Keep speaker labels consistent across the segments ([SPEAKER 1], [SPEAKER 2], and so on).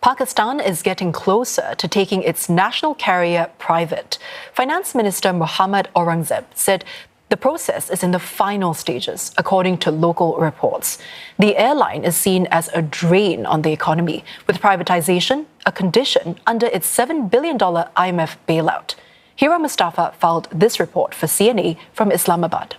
[SPEAKER 1] Pakistan is getting closer to taking its national carrier private. Finance Minister Muhammad Aurangzeb said the process is in the final stages, according to local reports. The airline is seen as a drain on the economy, with privatisation a condition under its $7 billion IMF bailout. Hira Mustafa filed this report for CNA from Islamabad.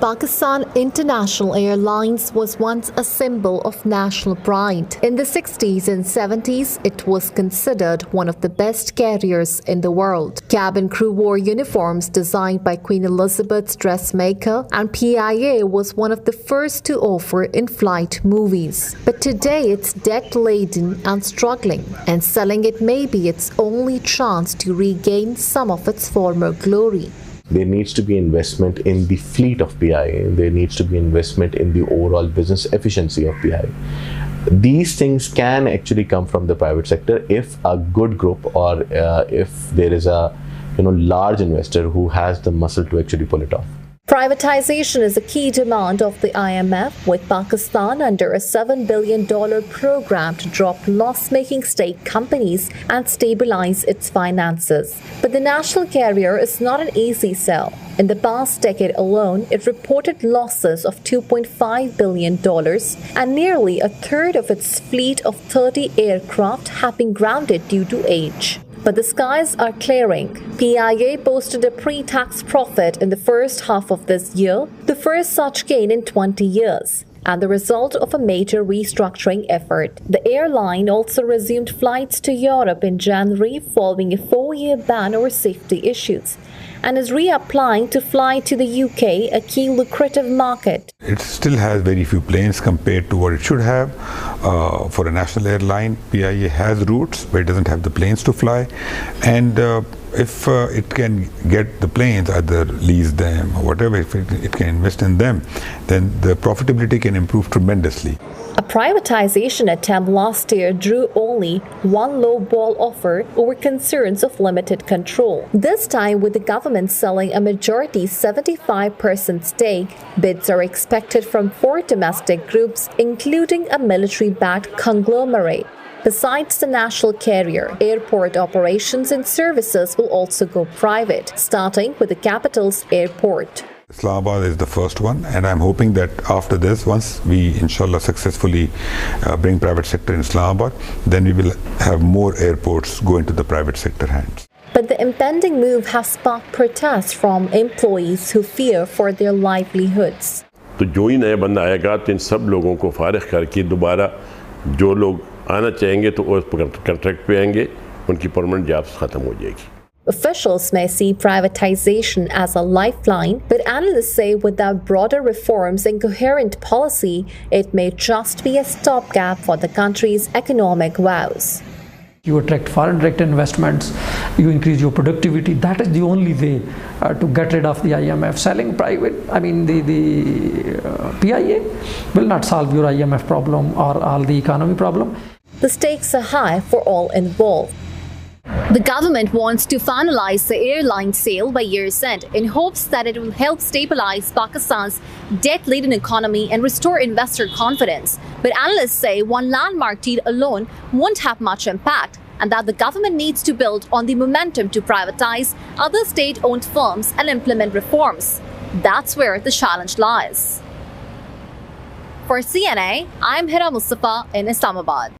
[SPEAKER 2] Pakistan International Airlines was once a symbol of national pride. In the 60s and 70s, it was considered one of the best carriers in the world. Cabin crew wore uniforms designed by Queen Elizabeth's dressmaker, and PIA was one of the first to offer in-flight movies. But today it's debt-laden and struggling, and selling it may be its only chance to regain some of its former glory.
[SPEAKER 3] There needs to be investment in the fleet of PIA. There needs to be investment in the overall business efficiency of PIA. These things can actually come from the private sector if a good group or if there is a large investor who has the muscle to actually pull it off.
[SPEAKER 2] Privatisation is a key demand of the IMF, with Pakistan under a $7 billion program to drop loss-making state companies and stabilize its finances. But the national carrier is not an easy sell. In the past decade alone, it reported losses of $2.5 billion, and nearly a third of its fleet of 30 aircraft have been grounded due to age. But the skies are clearing. PIA posted a pre-tax profit in the first half of this year, the first such gain in 20 years, and the result of a major restructuring effort. The airline also resumed flights to Europe in January following a 4-year ban over safety issues, and is reapplying to fly to the UK, a key lucrative market.
[SPEAKER 4] It still has very few planes compared to what it should have. For a national airline, PIA has routes, but it doesn't have the planes to fly. And if it can get the planes, either lease them or whatever, if it can invest in them, then the profitability can improve tremendously.
[SPEAKER 2] A privatisation attempt last year drew only one low-ball offer over concerns of limited control. This time, with the government selling a majority 75% stake, bids are expected from 4 domestic groups, including a military-backed conglomerate. Besides the national carrier, airport operations and services will also go private, starting with the capital's airport.
[SPEAKER 4] Islamabad is the first one, and I'm hoping that after this, once we inshallah successfully bring private sector in Islamabad, then we will have more airports go into the private sector hands.
[SPEAKER 2] But the impending move has sparked protests from employees who fear for their livelihoods.
[SPEAKER 5] तो जो ही नया बंदा आएगा तो इन सब लोगों को फारिग करके दोबारा जो लोग आना चाहेंगे तो उस कॉन्ट्रैक्ट पे आएंगे, उनकी परमानेंट जॉब्स खत्म हो जाएगी.
[SPEAKER 2] Officials may see privatization as a lifeline, but analysts say without broader reforms and coherent policy, it may just be a stopgap for the country's economic woes.
[SPEAKER 6] You attract foreign direct investments, you increase your productivity. That is the only way to get rid of the IMF. Selling private, the PIA will not solve your IMF problem or all the economy problem.
[SPEAKER 2] The stakes are high for all involved. The government wants to finalize the airline sale by year's end in hopes that it will help stabilize Pakistan's debt-laden economy and restore investor confidence. But analysts say one landmark deal alone won't have much impact, and that the government needs to build on the momentum to privatize other state-owned firms and implement reforms. That's where the challenge lies. For CNA, I'm Hira Mustafa in Islamabad.